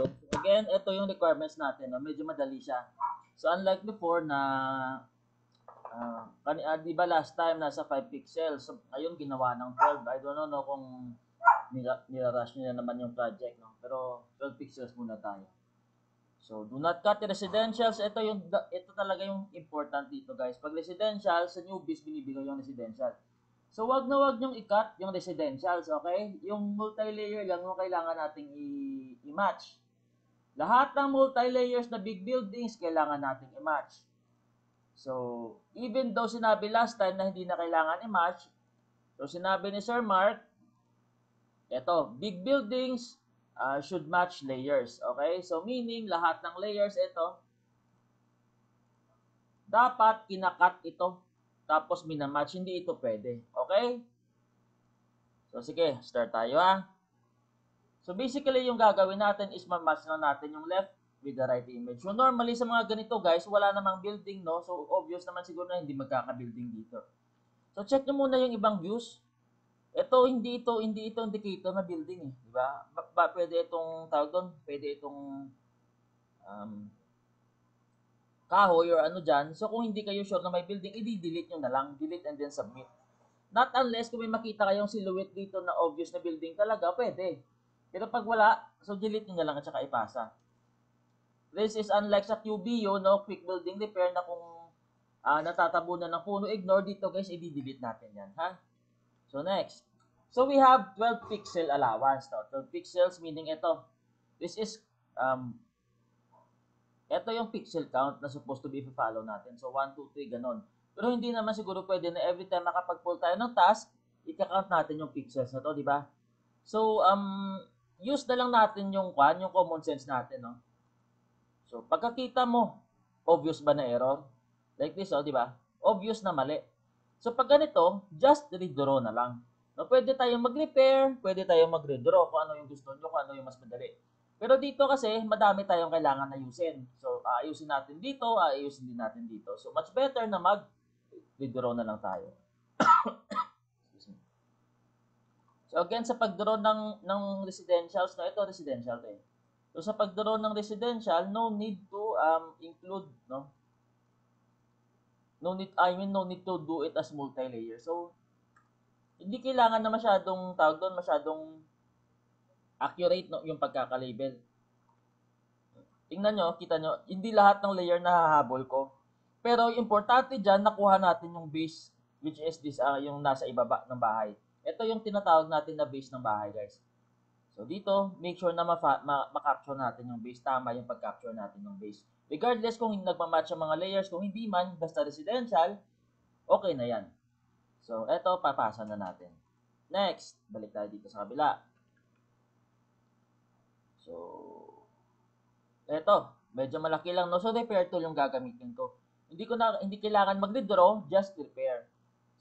So again, ito yung requirements natin. No? Medyo madali siya. So unlike before na di ba last time nasa 5 pixels. So ngayon ginawa ng 12. I don't know kung nirarush nila naman yung project. No? Pero 12 pixels muna tayo. So, do not cut the residentials. Ito talaga yung important dito, guys. Pag residential, sa newbies, binibigay yung residential. So, wag na wag nyong i-cut yung residentials, okay? Yung multi-layer lang yung kailangan nating i-match. Lahat ng multi-layers na big buildings, kailangan nating i-match. So, even though sinabi last time na hindi na kailangan i-match, so sinabi ni Sir Mark, eto, big buildings, should match layers. Okay? So, meaning, lahat ng layers ito, dapat kinakat ito. Tapos, minamatch. Hindi ito pwede. Okay? So, sige. Start tayo ha. So, basically, yung gagawin natin is ma-match lang natin yung left with the right image. So, normally, sa mga ganito, guys, wala namang building, no? So, obvious naman siguro na hindi magkaka-building dito. So, check nyo muna yung ibang views. Hindi ito indicator na building eh, di ba? Pwede itong tawag doon, pwede itong kahoy or ano diyan. So kung hindi kayo sure na may building, i-delete niyo na lang, delete and then submit. Not unless kung may makita kayong silhouette dito na obvious na building talaga, pwede. Pero pag wala, so delete niyo na lang at saka ipasa. This is unlike sa QBO, no, quick building repair na kung natatabunan ng puno, ignore dito guys, i-delete natin yan, ha? So next. So we have 12 pixel allowance. No? 12 pixels meaning ito. This is ito yung pixel count na supposed to be follow natin. So 1, 2, 3 ganon. Pero hindi naman siguro pwede na every time makapag-pull tayo ng task, i-count natin yung pixels na to, di ba? So use na lang natin yung common sense natin, no? So pagkakita mo, obvious ba na error? Like this, oh, di ba? Obvious na mali. So pag ganito, just redraw na lang. No, pwede tayong mag-repair, pwede tayong mag-redraw kung ano yung gusto nyo, kung ano yung mas madali. Pero dito kasi, madami tayong kailangan ayusin. So, aayusin natin dito, aayusin din natin dito. So, much better na mag-redraw na lang tayo. So, again, sa pag-draw ng residentials, no, ito residential to eh. So, sa pag-draw ng residential, no need to include, no? No need to do it as multi-layer. So, hindi kailangan na masyadong accurate no, yung pagkaka-label. Tingnan nyo, kita nyo, hindi lahat ng layer nahahabol ko. Pero importante dyan, nakuha natin yung base, which is this, yung nasa ibaba ng bahay. Ito yung tinatawag natin na base ng bahay, guys. So, dito, make sure na ma-capture natin yung base. Tama yung pag-capture natin ng base. Regardless kung nagmamatch ang mga layers, kung hindi man, basta residential, okay na yan. So, eto, papasa na natin. Next, balik tayo dito sa kabila. So, eto, medyo malaki lang, no? So, repair tool yung gagamitin ko. Hindi kailangan mag-redraw, just repair.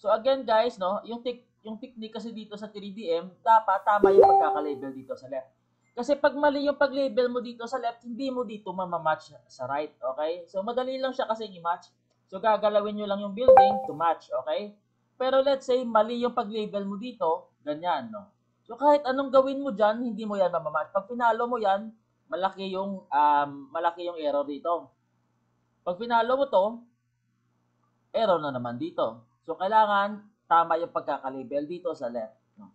So, again, guys, no, yung technique kasi dito sa 3DM, dapat tama yung pagkaka-label dito sa left. Kasi pag mali yung pag-label mo dito sa left, hindi mo dito mamamatch sa right, okay? So, madali lang siya kasi i-match. So, gagalawin nyo lang yung building to match, okay? Pero let's say, mali yung pag-label mo dito, ganyan, no? So, kahit anong gawin mo dyan, hindi mo yan mamamatch. Pag pinalo mo yan, malaki yung error dito. Pag pinalo mo to, error na naman dito. So, kailangan tama yung pagkaka-label dito sa left. No?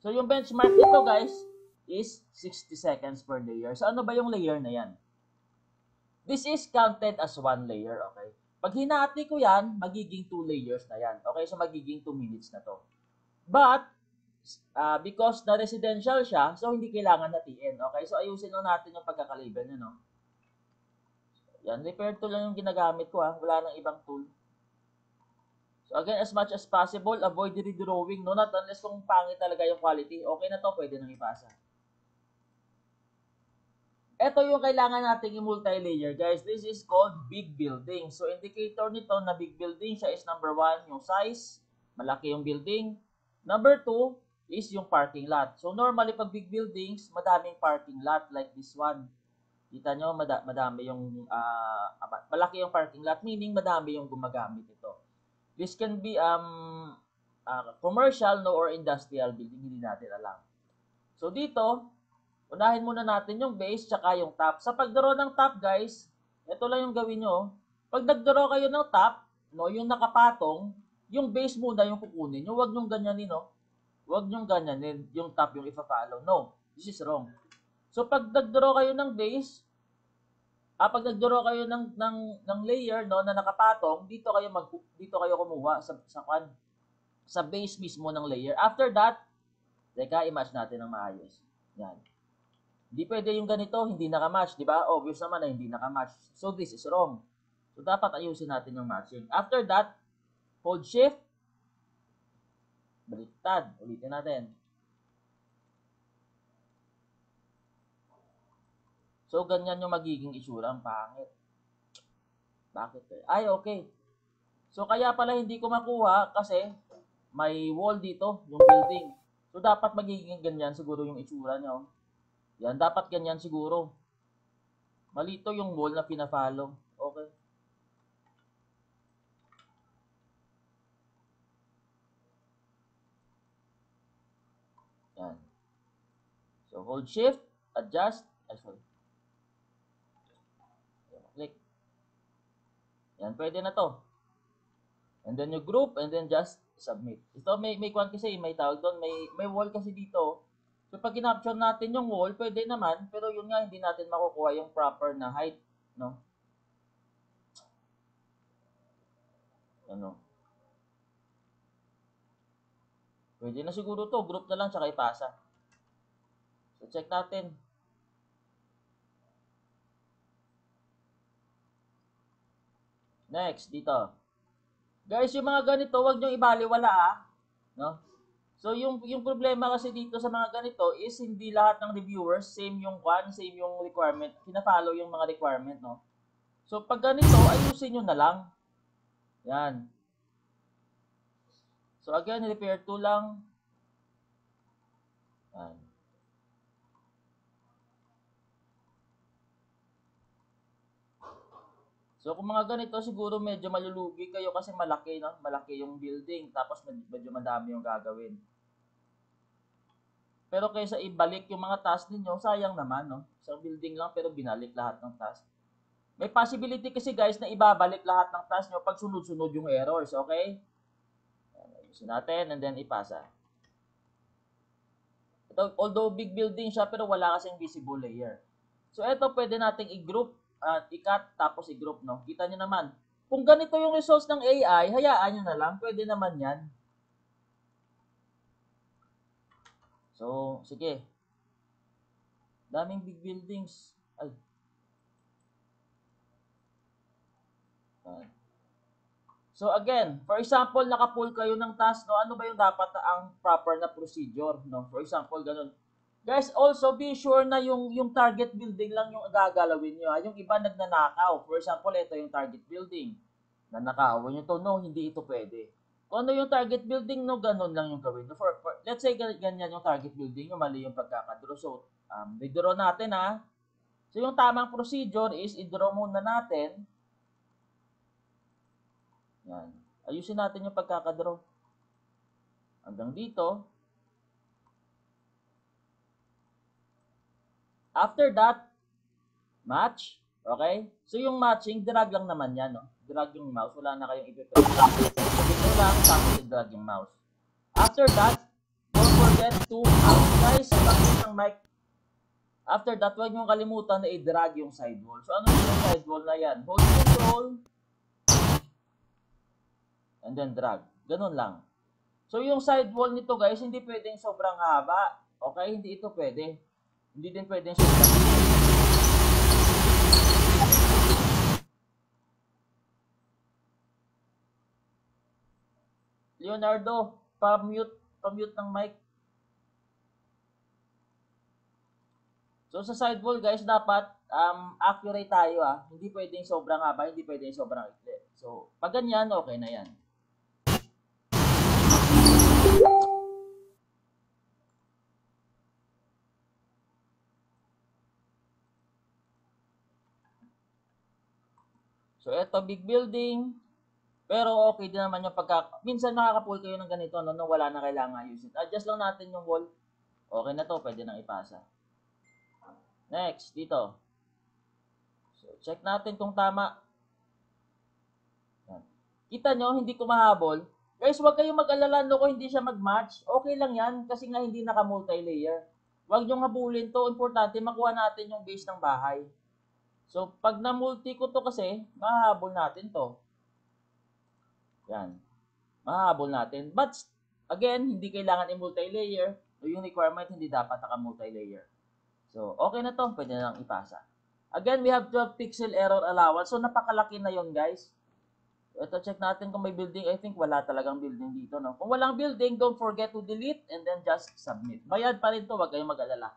So, yung benchmark dito, guys, is 60 seconds per layer. So, ano ba yung layer na yan? This is counted as one layer, okay? Pag hinati ko yan, magiging 2 layers na yan. Okay, so magiging 2 minutes na to. But, because na residential siya, so hindi kailangan natiin. Okay, so ayusin lang natin yung pagkaka-label nyo, no? Yan, repair tool lang yung ginagamit ko, ha? Wala nang ibang tool. So again, as much as possible, avoid redrawing, no? Not unless kung pangit talaga yung quality. Okay na to, pwede nang ipasa. Ito yung kailangan nating i-multi-layer, guys. This is called big building. So, indicator nito na big building siya is number 1, yung size. Malaki yung building. Number 2 is yung parking lot. So, normally pag big buildings, madaming parking lot like this one. Kita nyo, madami yung, malaki yung parking lot, meaning madami yung gumagamit ito. This can be commercial no, or industrial building, hindi natin alam. So, dito, Unahin muna natin yung base tsaka yung top. Sa pagdraw ng top, guys, ito lang yung gawin nyo. Pag nagdraw kayo ng top, no, yung nakapatong, yung base muna yung kukunin nyo. Huwag nyong ganyanin, no? Huwag nyong ganyanin yung top yung ipa-follow. No, this is wrong. So, pag nagdraw kayo ng base, pag nagdraw kayo ng layer, no, na nakapatong, dito kayo kumuha sa base mismo ng layer. After that, teka, i-match natin ng maayos. Yan. Hindi pwede yung ganito, hindi nakamatch, di ba? Obvious naman na hindi nakamatch. So, this is wrong. So, dapat ayusin natin yung matching. After that, hold shift, baliktad. Ulitin natin. So, ganyan yung magiging itsura. Ang pangit. Bakit? Ay, okay. So, kaya pala hindi ko makuha kasi may wall dito, yung building. So, dapat magiging ganyan siguro yung itsura nyo. Yan, dapat ganyan siguro. Malito yung wall na pina-follow. Okay. Yan. So, hold shift, adjust. Ay, sorry. Click. Yan, pwede na to. And then you group, and then just submit. Ito, may kwan kasi, may tawag doon, may wall kasi dito. So, pag kinapture natin yung wall, pwede naman, pero yun nga, hindi natin makukuha yung proper na height, no? Ano? Pwede na siguro to, group na lang, tsaka ipasa. So, check natin. Next, dito. Guys, yung mga ganito, wag nyo ibaliwala, no? So, yung problema kasi dito sa mga ganito is hindi lahat ng reviewers, same yung requirement, kina-follow yung mga requirement, no? So, pag ganito, ayusin nyo na lang. Yan. So, again, repair to lang. Yan. So, kung mga ganito, siguro medyo malulugi kayo kasi malaki, no? Malaki yung building, tapos medyo madami yung gagawin. Pero kaysa ibalik yung mga task ninyo, sayang naman, no? Isang building lang, pero binalik lahat ng task. May possibility kasi, guys, na ibabalik lahat ng task nyo pag sunod-sunod yung errors, okay? Ayusin natin, and then ipasa. Ito, although big building siya, pero wala kasing visible layer. So, ito pwede nating i-group at i-cut tapos i-group, no? Kita nyo naman. Kung ganito yung results ng AI, hayaan nyo na lang. Pwede naman yan. So, sige. Daming big buildings. Ay. So, again, for example, naka-pull kayo ng task, no? Ano ba yung dapat ang proper na procedure, no? For example, ganun. Guys, also be sure na yung target building lang yung gagalawin nyo. Yung iba nagnanakaw. For example, ito yung target building. Nanakawin nyo to. No, hindi ito pwede. Kung ano yung target building, no, ganun lang yung gawin. Let's say, ganyan yung target building, yung mali yung pagkakadraw. So, i-draw natin, ha. So, yung tamang procedure is, i-draw muna natin. Yan. Ayusin natin yung pagkakadraw. Hanggang dito. After that, match. Okay? So, yung matching, drag lang naman yan, no? Drag yung mouse. Wala na kayong ipipil. Dito lang, tapos i-drag yung mouse. After that, don't forget to, guys, bakit ng mic. After that, huwag nyo kalimutan na i-drag yung sidewall. So, ano yung sidewall na yan? Hold control, and then drag. Ganun lang. So, yung sidewall nito, guys, hindi pwedeng sobrang haba. Okay? Hindi ito pwede. Hindi din pwedeng sobrang Leonardo, pa-mute ng mic. So, sa sidewall, guys, dapat accurate tayo, Hindi pwedeng sobrang haba, hindi pwedeng sobrang ikli. So, pag ganyan, okay na yan. So, eto, big building. Pero okay din naman yung minsan makaka-pull kayo ng ganito, no, wala na kailangan ayusin. Adjust lang natin yung wall. Okay na to, pwede nang ipasa. Next, dito. So, check natin kung tama. Yan. Kita nyo, hindi ko mahabol. Guys, huwag kayong mag-alala no kung hindi siya mag-match. Okay lang yan kasi nga hindi naka-multi-layer. Huwag nyo habulin to. Importante, makuha natin yung base ng bahay. So, pag na-multi ko to kasi, mahabol natin to. Yan. Mahabol natin. But, again, hindi kailangan i-multi-layer. So, yung requirement, hindi dapat naka-multi-layer. So, okay na to. Pwede na lang ipasa. Again, we have 12 pixel error allowance. So, napakalaki na yon guys. Ito, check natin kung may building. I think wala talagang building dito, no? Kung walang building, don't forget to delete and then just submit. Bayad pa rin to, wag kayong mag-alala.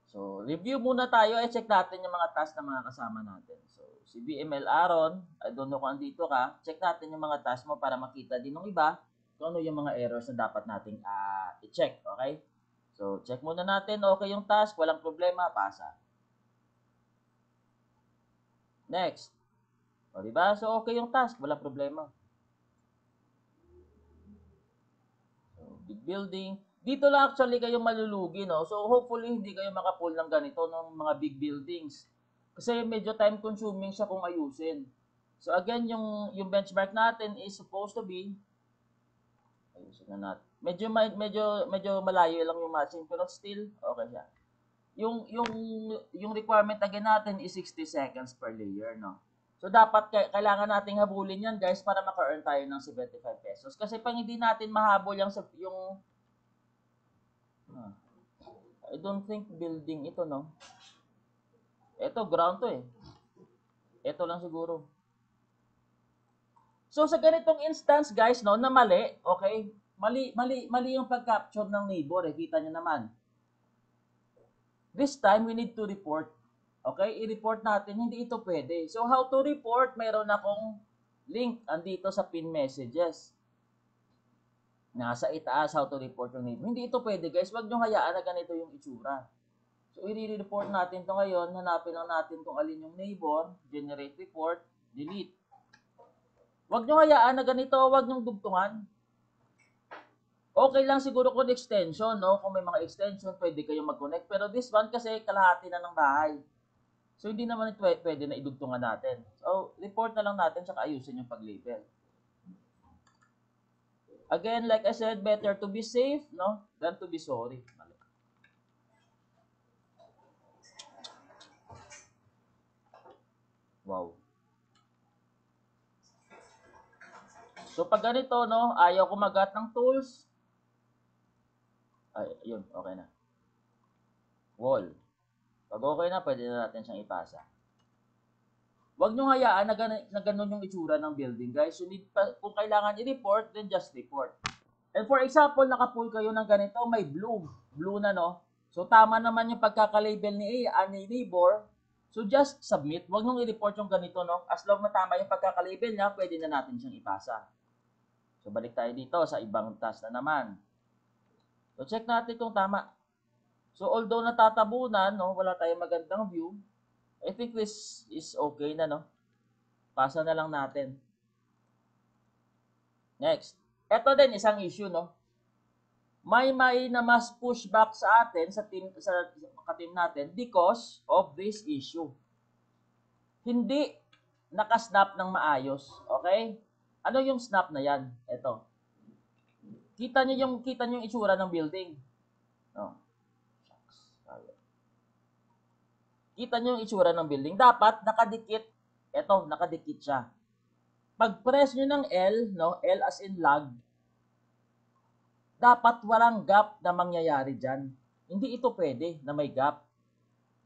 So, review muna tayo. Check natin yung mga task na mga kasama natin. So, si BML Aaron, I don't know kung andito ka. Check natin yung mga task mo para makita din ng iba kung ano yung mga errors na dapat nating i-check. Okay? So, check muna natin. Okay yung task. Walang problema. Pasa. Next. O, diba? So, okay yung task. Walang problema. So, big building. Dito lang actually kayo malulugi, no? So, hopefully, hindi kayo makapull ng ganito ng mga big buildings. Kasi medyo time consuming siya kung ayusin. So, again, yung benchmark natin is supposed to be, ayusin na natin. Medyo malayo lang yung matching, pero still, okay siya. Yung requirement again natin is 60 seconds per layer, no? So, dapat kailangan nating habulin yan, guys, para maka-earn tayo ng 75 pesos. Kasi pag hindi natin mahabol yung I don't think building ito, no? Ito, ground to eh. Ito lang siguro. So, sa ganitong instance, guys, no, na mali, okay? Mali yung pag-capture ng neighbor, eh. Kita nyo naman. This time, we need to report. Okay? I-report natin, hindi ito pwede. So, how to report? Mayroon akong link andito sa pin messages. Nasa itaas, how to report yung neighbor. Hindi ito pwede, guys. Huwag nyo hayaan na ganito yung itsura. So, i-report natin to ngayon. Hanapin lang natin kung alin yung neighbor. Generate report. Delete. Huwag nyo hayaan na ganito. Huwag nyo dugtungan. Okay lang siguro kung extension, no? Kung may mga extension, pwede kayo mag-connect. Pero this one kasi kalahati na ng bahay. So, hindi naman ito pwede na idugtungan natin. So, report na lang natin saka ayusin yung pag-label. Again, like I said, better to be safe, no, than to be sorry. Wow. So, pag ganito, no, ayaw kumagat ng tools. Ay, yun, okay na. Wall. Pag okay na, pwede na natin siyang ipasa. Huwag nyo hayaan na ganun yung itsura ng building, guys. You need kung kailangan i-report, then just report. And for example, nakapull kayo ng ganito, may blue. Blue na, no? So, tama naman yung pagkaka-label ni neighbor. So, just submit. Huwag nung i-report yung ganito, no? As long na tama yung pagkaka-label niya, pwede na natin siyang ipasa. So, balik tayo dito sa ibang task na naman. So, check natin kung tama. So, although natatabunan, no? Wala tayong magandang view. I think this is okay na, no? Pasa na lang natin. Next. Ito din isang issue, no? May na mas pushback sa atin sa ka-team natin because of this issue. Hindi naka-snap ng maayos, okay? Ano yung snap na 'yan? Ito. Kita niyo yung itsura ng building. No. Kita niyo yung itsura ng building. Dapat nakadikit. Ito, nakadikit siya. Pag press niyo ng L, no? L as in log, dapat walang gap na mangyayari dyan. Hindi ito pwede na may gap.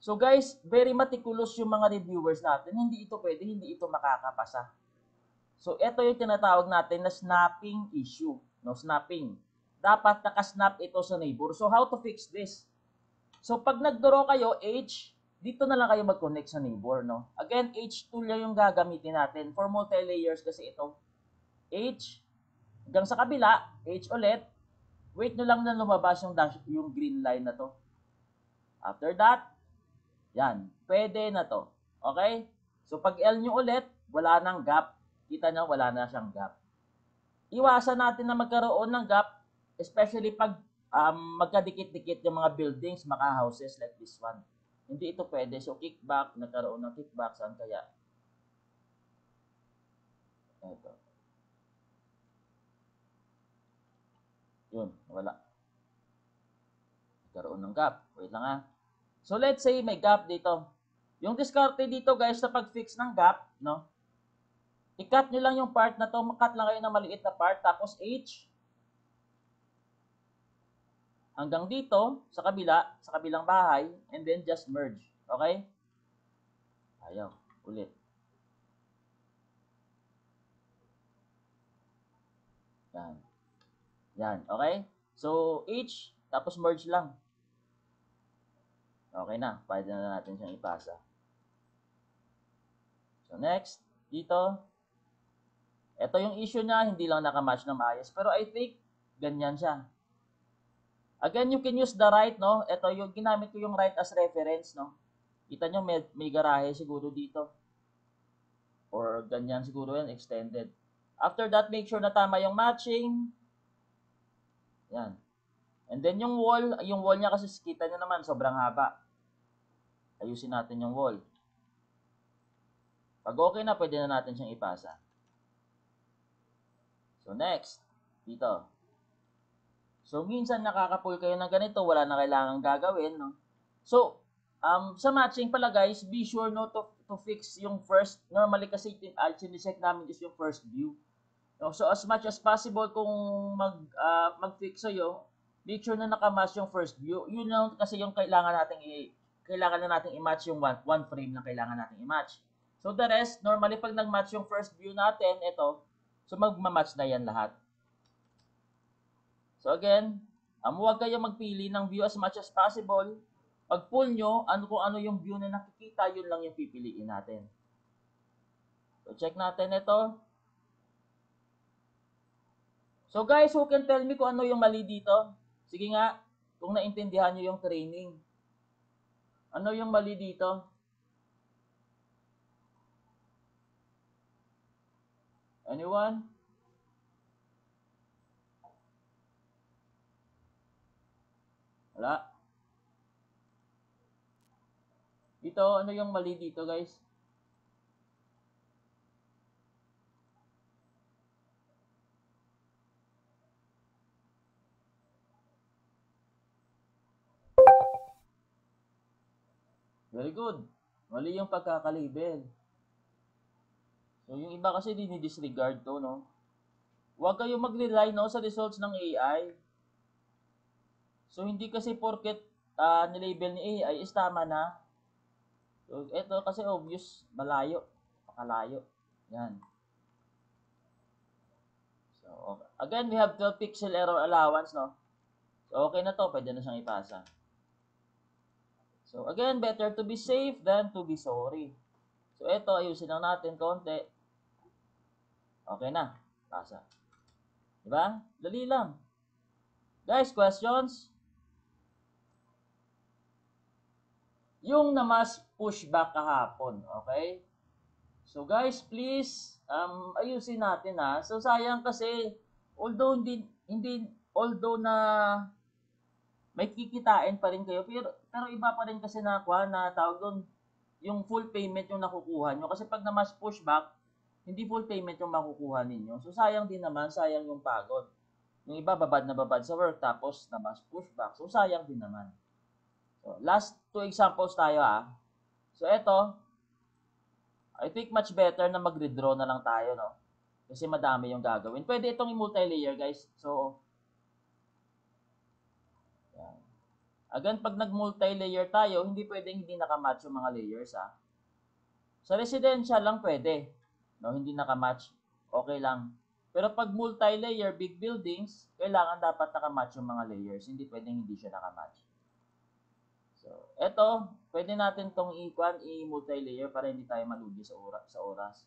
So guys, very meticulous yung mga reviewers natin. Hindi ito pwede, hindi ito makakapasa. So ito yung tinatawag natin na snapping issue. No, snapping. Dapat nakasnap ito sa neighbor. So how to fix this? So pag nagdraw kayo, H, dito na lang kayo mag-connect sa neighbor. No? Again, H tool yung gagamitin natin. For multi-layers kasi ito. H, hanggang sa kabila, H ulit. Wait nyo lang na lumabas yung green line na to. After that, yan. Pwede na to. Okay? So, pag L nyo ulit, wala nang gap. Kita nyo, wala na siyang gap. Iwasan natin na magkaroon ng gap, especially pag magkadikit-dikit yung mga buildings, mga houses like this one. Hindi ito pwede. So, kickback, nagkaroon ng kickback. Saan kaya? Ito. Yun, wala. Nagkaroon ng gap. Wait lang ha. So, let's say may gap dito. Yung diskarte dito guys, sa pag-fix ng gap, no? I-cut nyo lang yung part na to. Cut lang kayo ng maliit na part. Tapos H. Hanggang dito, sa kabila, sa kabilang bahay. And then just merge. Okay? Ayaw. Ulit. Yan. Yan. Okay? So, H. Tapos merge lang. Okay na. Pwede na natin siyang ipasa. So, next. Dito. Ito yung issue niya. Hindi lang nakamatch ng maayos. Pero I think, ganyan siya. Again, you can use the right, no? Ito yung ginamit ko yung right as reference, no? Kita nyo, may garahe siguro dito. Or ganyan siguro yan, extended. After that, make sure na tama yung matching. Yan. And then yung wall niya kasi kita nyo naman, sobrang haba. Ayusin natin yung wall. Pag okay na, pwede na natin siyang ipasa. So next, dito. So minsan nakaka-pull kayo ng ganito, wala na kailangan gagawin, no? So, sa matching pala guys, be sure no to fix yung first. Normally kasi sinecheck namin is yung first view. No? So as much as possible kung mag-fix sa'yo, make sure na nakamatch yung first view. Yun lang kasi yung kailangan na nating i-match yung one frame na kailangan nating i-match. So the rest, normally pag nag-match yung first view natin, ito, so magma-match na yan lahat. So again, huwag kayo magpili ng view as much as possible. Pag pull nyo, kung ano yung view na nakikita, yun lang yung pipiliin natin. So check natin ito. So guys, who can tell me kung ano yung mali dito? Sige nga, kung naintindihan nyo yung training. Ano yung mali dito? Anyone? Wala. Dito, ano yung mali dito guys? Very good. Mali yung pagkakalabel. So yung iba kasi dinidisregard to, no? Huwag kayo mag-rely, no, sa results ng AI. So hindi kasi porket nilabel ni AI is tama na. So ito kasi obvious, malayo. Pakalayo. Yan. So, again, we have 12 pixel error allowance, no? So, okay na to. Pwede na siyang ipasa. So, again, better to be safe than to be sorry. So, ito, ayusin lang natin konti. Okay na. Pasa. Diba? Dali lang. Guys, questions? Yung na-mass pushback kahapon, okay? So, guys, please, ayusin natin ha. So, sayang kasi, although although na may kikitain pa rin kayo, pero iba pa rin kasi na tawag doon, yung full payment yung nakukuha nyo. Kasi pag na-mass pushback, hindi full payment yung makukuha ninyo. So, sayang din naman, sayang yung pagod. Yung iba, babad na babad sa work, tapos na-mass pushback. So, sayang din naman. So, last two examples tayo ha. So, eto, I think much better na mag-redraw na lang tayo, no? Kasi madami yung gagawin. Pwede itong i-multi-layer, guys. So, yan. Again, pag nag-multi-layer tayo, hindi pwedeng hindi nakamatch yung mga layers, ha? Sa residential lang pwede. No, hindi nakamatch. Okay lang. Pero pag multi-layer, big buildings, kailangan dapat nakamatch yung mga layers. Hindi pwedeng hindi siya nakamatch. So, eto, pwede natin tong i-multi-layer para hindi tayo malugi sa oras.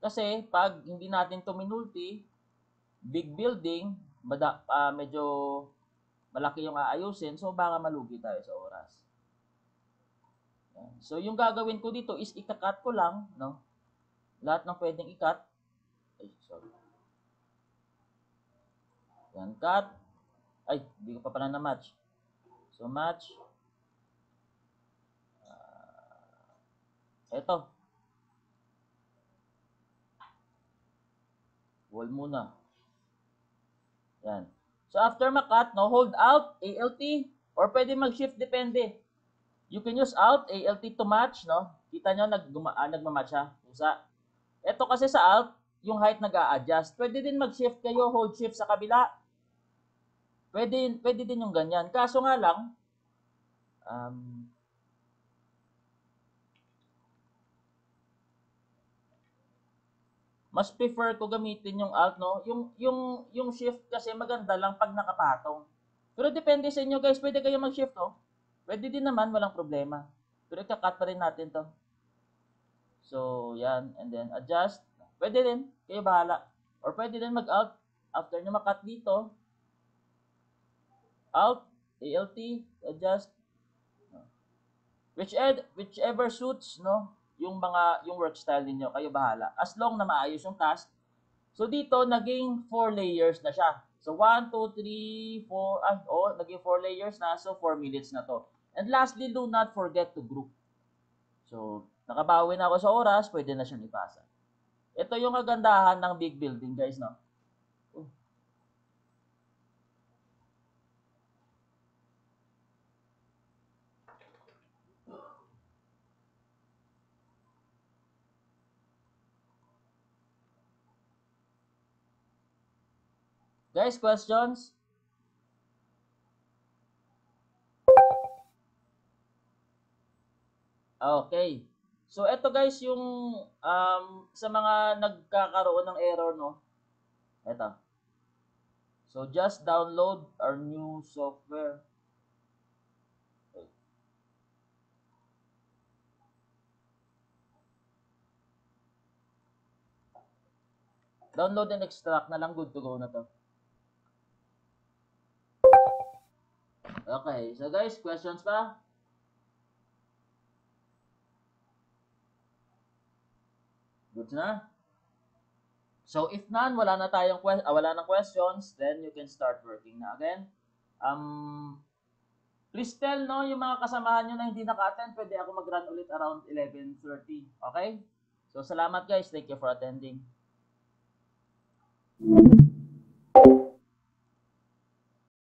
Kasi pag hindi natin to minulti, big building, medyo malaki yung aayusin, so baka malugi tayo sa oras. Yan. So yung gagawin ko dito is ika-cut ko lang, no? Lahat ng pwedeng i-cut. Ay, sorry. Yan, cut. Ay, hindi ko pa pala na-match. So, match. Ito. Wall muna. Yan. So, after makat, no, hold out, ALT, or pwede mag-shift, depende. You can use out, ALT to match, no? Kita nyo, nagmamatch siya. Usa. Ito kasi sa alt, yung height nag-a-adjust. Pwede din mag-shift kayo, hold shift sa kabila. Pwede din yung ganyan. Kaso nga lang, mas prefer ko gamitin yung alt, no? Yung shift kasi maganda lang pag nakapatong. Pero depende sa inyo guys, pwede kayo mag-shift, oh. Pwede din naman, walang problema. Pero ika-cut pa rin natin to. So, yan. And then, adjust. Pwede din. Kayo bahala. Or pwede din mag-alt. After nyo makat dito, alt, ALT, adjust. Whichever suits, no? Yung work style niyo, kayo bahala. As long na maayos yung task. So, dito, naging 4 layers na siya. So, 1, 2, 3, 4, naging 4 layers na. So, 4 minutes na to. And lastly, do not forget to group. So, nakabawi na ako sa oras, pwede na siyang ipasa. Ito yung kagandahan ng big building, guys, no? Guys, questions? Okay. So, ito guys yung sa mga nagkakaroon ng error, no? Ito. So, just download our new software. Download and extract na lang, good to go na to. Okay. So, guys, questions pa? Good na? So, if none, wala nang questions, then you can start working na again. Please tell, no, yung mga kasamahan nyo na hindi naka-attend, pwede ako mag-run ulit around 11:30. Okay? So, salamat guys. Thank you for attending.